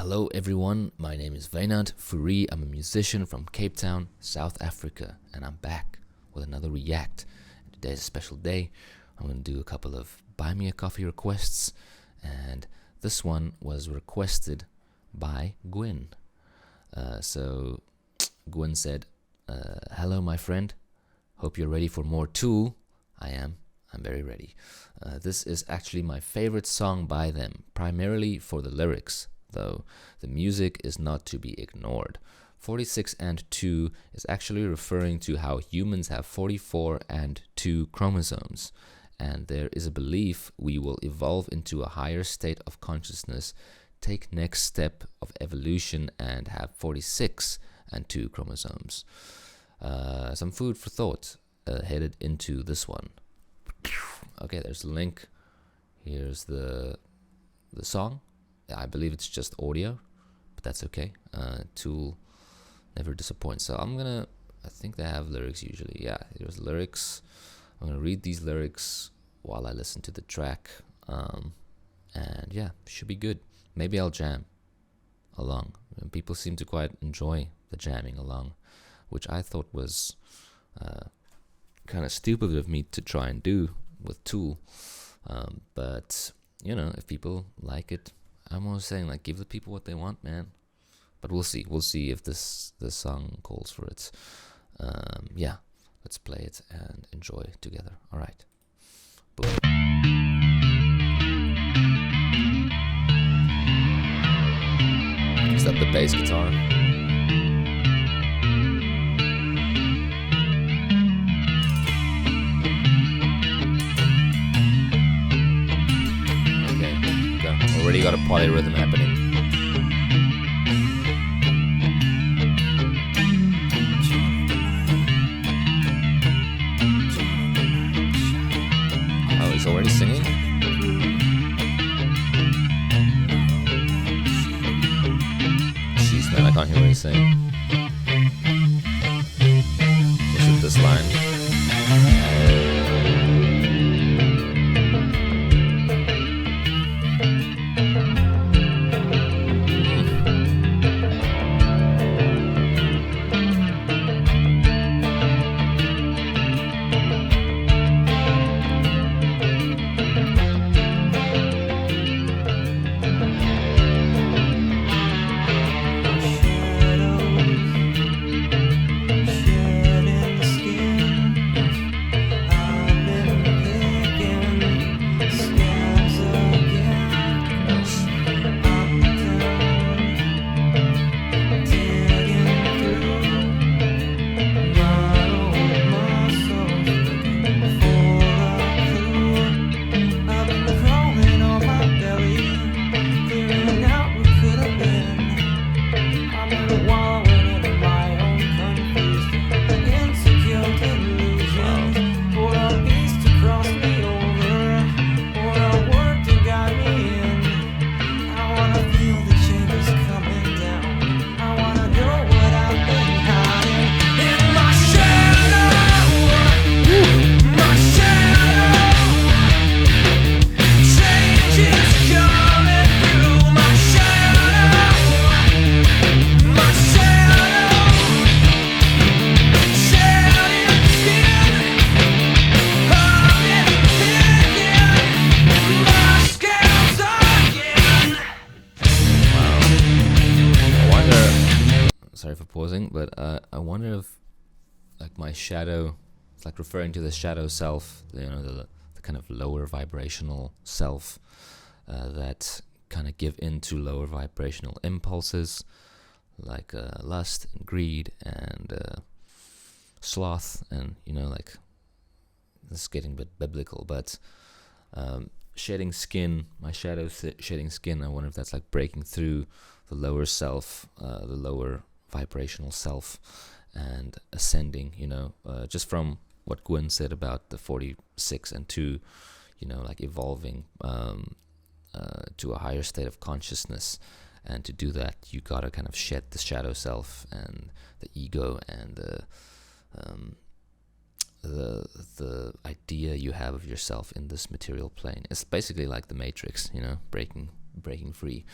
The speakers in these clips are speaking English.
Hello everyone, my name is Wynand Fourie. I'm a musician from Cape Town, South Africa, and I'm back with another React. Today's a special day. I'm going to do a couple of Buy Me a Coffee requests, and this one was requested by Gwyn. So Gwyn said, hello my friend, hope you're ready for more Tool. I am. I'm very ready. This is actually my favorite song by them, primarily for the lyrics, though the music is not to be ignored. 46 and 2 is actually referring to how humans have 44 and 2 chromosomes, and there is a belief we will evolve into a higher state of consciousness, take next step of evolution, and have 46 and 2 chromosomes. Some food for thought headed into this one. Okay, there's the link. Here's the song. I believe it's just audio, but that's okay. Tool never disappoints. So I think they have lyrics usually. Yeah, here's lyrics. I'm gonna read these lyrics while I listen to the track. And yeah, should be good. Maybe I'll jam along. People seem to quite enjoy the jamming along, which I thought was kind of stupid of me to try and do with Tool. But, you know, if people like it, I'm always saying, like, give the people what they want, man. But we'll see. We'll see if this song calls for it. Yeah, let's play it and enjoy together. All right. Boom. Is that the bass guitar? Already got a polyrhythm happening. Oh, he's already singing? Jeez, man, I can't hear what he's saying. Is it this line? Sorry for pausing, but I wonder if, like, my shadow, it's like referring to the shadow self, you know, the kind of lower vibrational self that kind of give into lower vibrational impulses, like lust and greed and sloth, and, you know, like, this is getting a bit biblical, but shedding skin, my shadow shedding skin, I wonder if that's like breaking through the lower self, the lower vibrational self, and ascending, you know, just from what Gwyn said about the 46 and 2, you know, like evolving to a higher state of consciousness. And to do that, you gotta kind of shed the shadow self and the ego and the idea you have of yourself in this material plane. It's basically like the Matrix, you know, breaking free.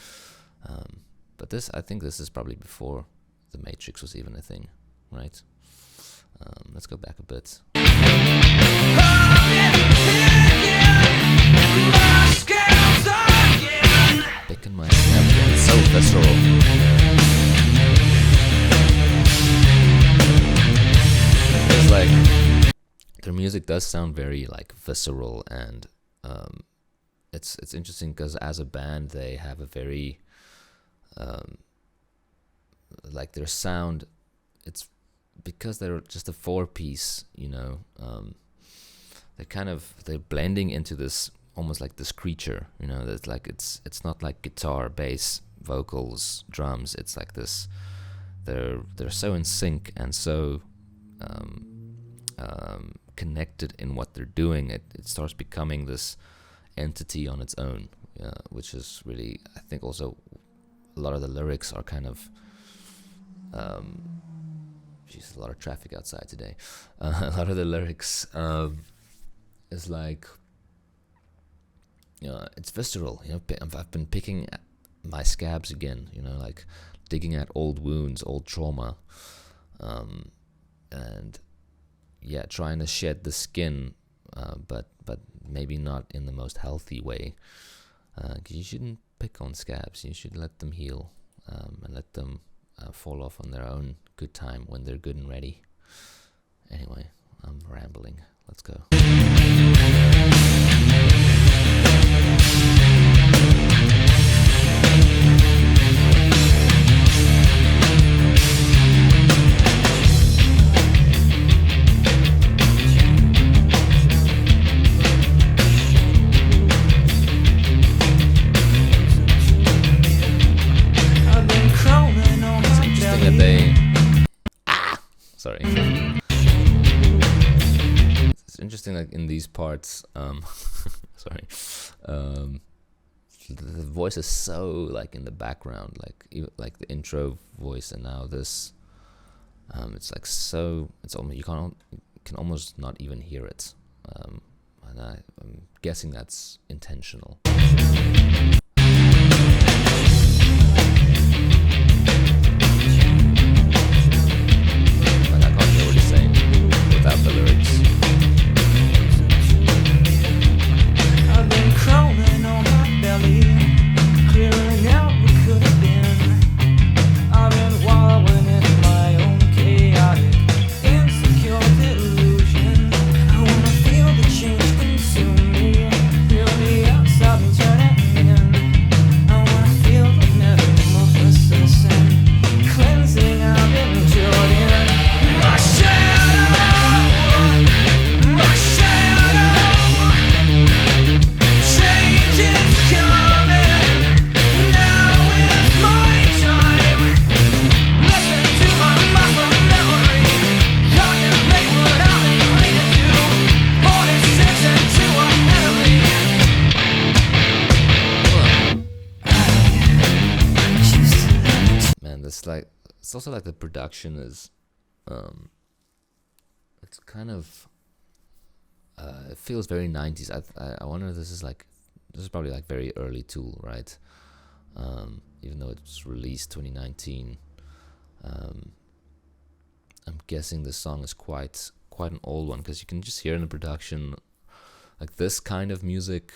But I think this is probably before the Matrix was even a thing, right? Let's go back a bit. Picking my scabs again. It's so visceral. It's like their music does sound very like visceral, and it's interesting because as a band they have a very like their sound. It's because they're just a 4-piece, you know. They're blending into this almost like this creature, you know. That's like it's not like guitar, bass, vocals, drums. It's like this. They're so in sync and so connected in what they're doing. It starts becoming this entity on its own, which is really, I think, also a lot of the lyrics are kind of. There's a lot of traffic outside today. A lot of the lyrics is like, you know, it's visceral. You know, I've been picking at my scabs again. You know, like digging at old wounds, old trauma, and yeah, trying to shed the skin, but maybe not in the most healthy way. 'Cause you shouldn't pick on scabs. You should let them heal, and let them fall off on their own good time when they're good and ready. Anyway, I'm rambling. Let's go. Sorry. It's interesting, like in these parts, sorry, the voice is so like in the background, like the intro voice, and now this, it's like so, it's almost you can almost not even hear it, and I'm guessing that's intentional. Without the lyrics. I've been crawling on my belly, clearing out what could have been. I've been wallowing in my own chaotic, insecure delusion. I wanna feel the change consume me, feel the outside and turn it in. I wanna feel the metamorphosis and cleansing I've been endured in. My like, it's also like the production is, it's kind of, it feels very 90s. I wonder if this is probably like very early Tool, right? Even though it was released 2019. I'm guessing this song is quite an old one, because you can just hear in the production, like this kind of music.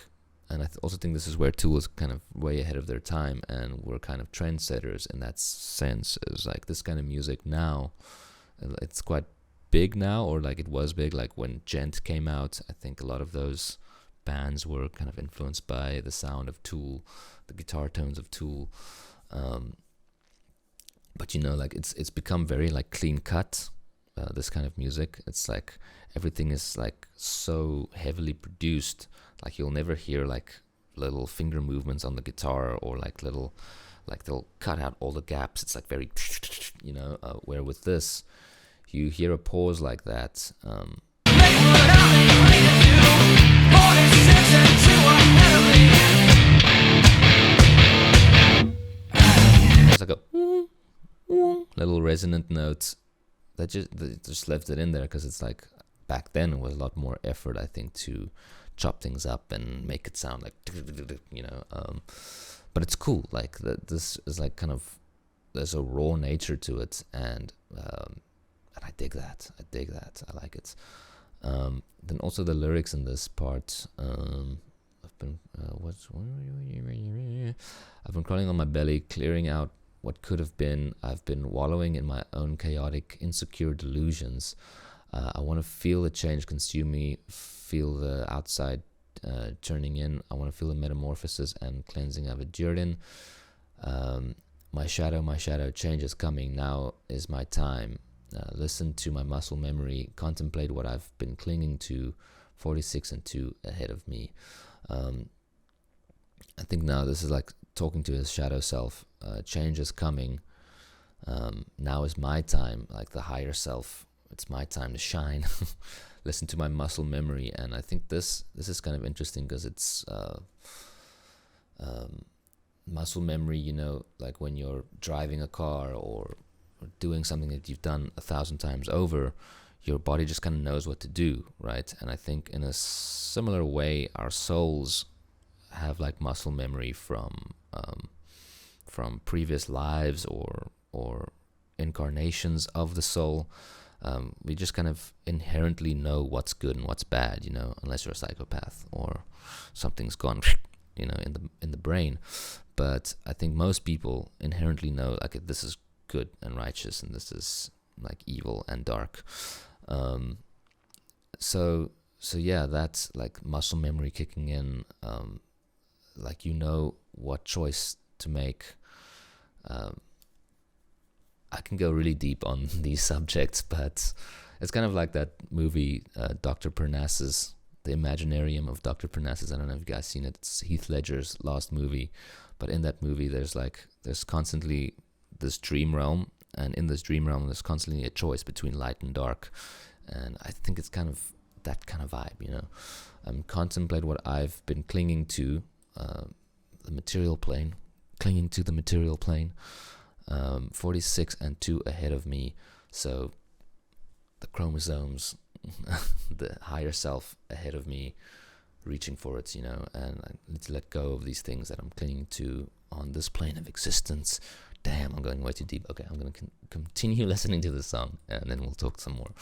And I also think this is where Tool is kind of way ahead of their time, and we're kind of trendsetters in that sense. Is like this kind of music now, it's quite big now, or like it was big. Like when Gent came out, I think a lot of those bands were kind of influenced by the sound of Tool, the guitar tones of Tool. But you know, like it's become very like clean cut. This kind of music, it's like everything is like so heavily produced. Like you'll never hear like little finger movements on the guitar, or like little, like they'll cut out all the gaps. It's like very, you know, where with this, you hear a pause like that. It's like a little resonant note that just left it in there, because it's like back then it was a lot more effort, I think, to chop things up and make it sound like, you know, but it's cool. Like this is like kind of there's a raw nature to it, and I dig that. I like it. Then also the lyrics in this part. I've been crawling on my belly, clearing out what could have been. I've been wallowing in my own chaotic, insecure delusions. I want to feel the change consume me, feel the outside turning in. I want to feel the metamorphosis and cleansing I've endured in. My shadow, change is coming. Now is my time. Listen to my muscle memory, contemplate what I've been clinging to, 46 and 2 ahead of me. I think now this is like talking to his shadow self. Change is coming. Now is my time, like the higher self. It's my time to shine. Listen to my muscle memory. And I think this is kind of interesting because it's muscle memory, you know, like when you're driving a car or doing something that you've done 1,000 times over, your body just kind of knows what to do, right? And I think in a similar way, our souls have like muscle memory from previous lives or incarnations of the soul. We just kind of inherently know what's good and what's bad, you know, unless you're a psychopath or something's gone, you know, in the brain. But I think most people inherently know, like, this is good and righteous and this is like evil and dark. So yeah, that's like muscle memory kicking in. Like, you know what choice to make. I can go really deep on these subjects, but it's kind of like that movie, Dr. Parnassus, The Imaginarium of Dr. Parnassus. I don't know if you guys seen it. It's Heath Ledger's last movie. But in that movie, there's constantly this dream realm. And in this dream realm, there's constantly a choice between light and dark. And I think it's kind of that kind of vibe, you know. Contemplate what I've been clinging to, the material plane, 46 and 2 ahead of me. So the chromosomes, the higher self ahead of me, reaching for it, you know, and I need to let go of these things that I'm clinging to on this plane of existence. Damn, I'm going way too deep. Okay, I'm going to continue listening to the song, and then we'll talk some more.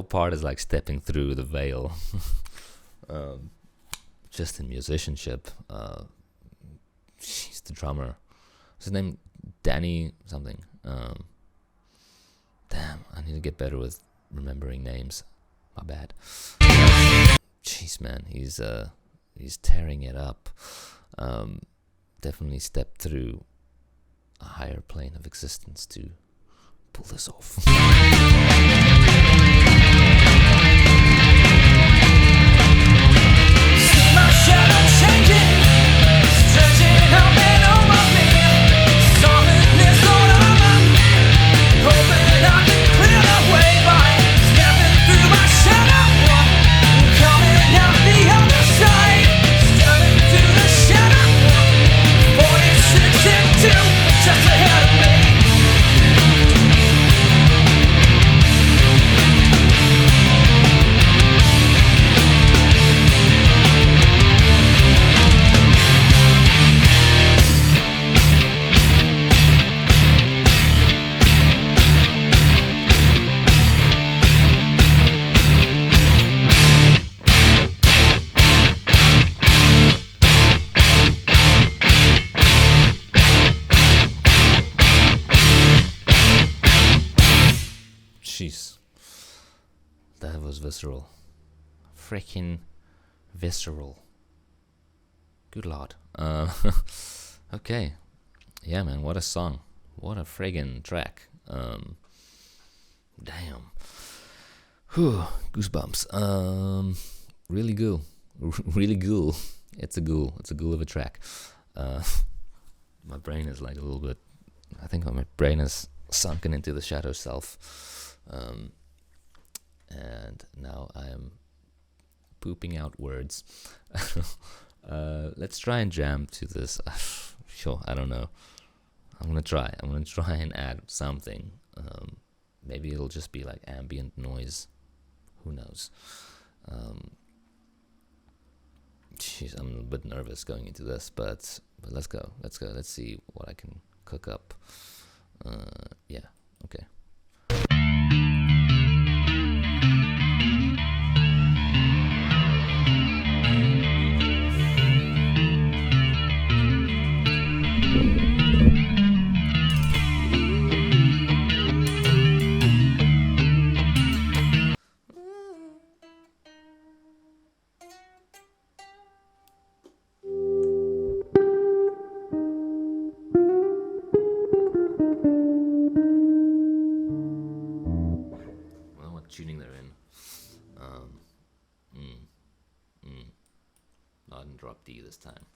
Part is like stepping through the veil. Just in musicianship. He's the drummer. What's his name? Danny something. Damn, I need to get better with remembering names. My bad. Jeez, man, he's tearing it up. Definitely stepped through a higher plane of existence to pull this off. My shadow changing, stretching out and over me. Saw it Jeez. That was visceral. Freaking visceral. Good lord. Okay. Yeah, man, what a song. What a friggin' track. Damn. Whew, goosebumps. Really ghoul. Really ghoul. It's a ghoul. It's a ghoul of a track. My brain is like a little bit... I think my brain is sunken into the shadow self. And now I am pooping out words. Let's try and jam to this. Sure, I don't know. I'm gonna try and add something. Maybe it'll just be like ambient noise. Who knows? Jeez, I'm a bit nervous going into this, but let's go. Let's see what I can cook up. Yeah, okay. Tuning they're in. No, I didn't drop D this time.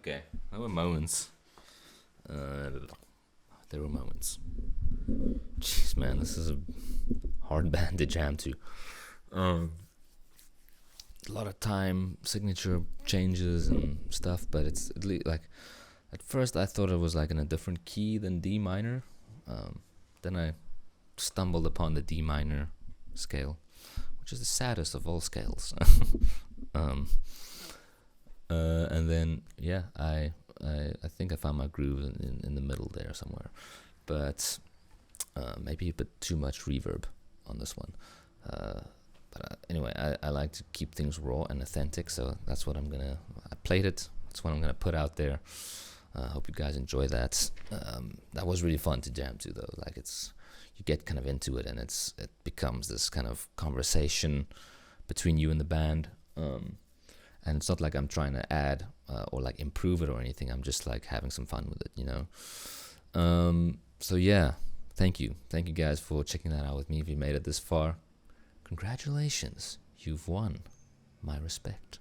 Okay, there were moments. There were moments. Jeez, man, this is a hard band to jam to. A lot of time, signature changes and stuff, but it's like, at first I thought it was like in a different key than D minor. Then I stumbled upon the D minor scale, which is the saddest of all scales. And then I think I found my groove in the middle there somewhere, but maybe a bit too much reverb on this one. But anyway, I like to keep things raw and authentic, so that's what I played it. That's what I'm gonna put out there. Hope you guys enjoy that. That was really fun to jam to, though. Like, you get kind of into it, and it becomes this kind of conversation between you and the band. And it's not like I'm trying to add or like improve it or anything. I'm just like having some fun with it, you know. So yeah, thank you guys for checking that out with me. If you made it this far, congratulations, you've won my respect.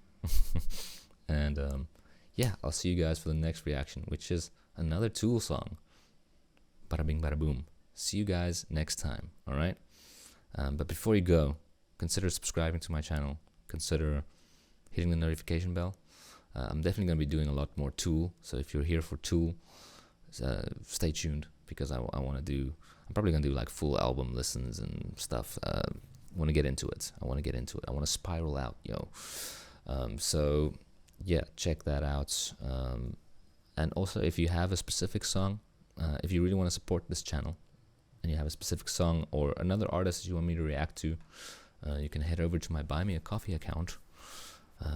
And yeah, I'll see you guys for the next reaction, which is another Tool song. Bada bing, bada boom. See you guys next time, all right? But before you go, consider subscribing to my channel. Consider hitting the notification bell. I'm definitely going to be doing a lot more Tool, so if you're here for Tool, stay tuned, because I'm probably going to do like full album listens and stuff. I want to get into it. I want to spiral out, yo. So yeah, check that out. And also, if you have a specific song, if you really want to support this channel, and you have a specific song or another artist that you want me to react to, you can head over to my Buy Me a Coffee account.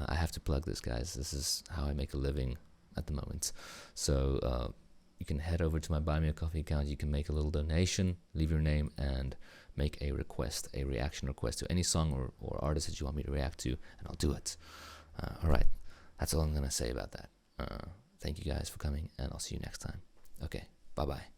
I have to plug this, guys. This is how I make a living at the moment. So you can head over to my Buy Me a Coffee account. You can make a little donation, leave your name, and make a reaction request to any song or artist that you want me to react to, and I'll do it. All right. That's all I'm going to say about that. Thank you guys for coming, and I'll see you next time. Okay, bye-bye.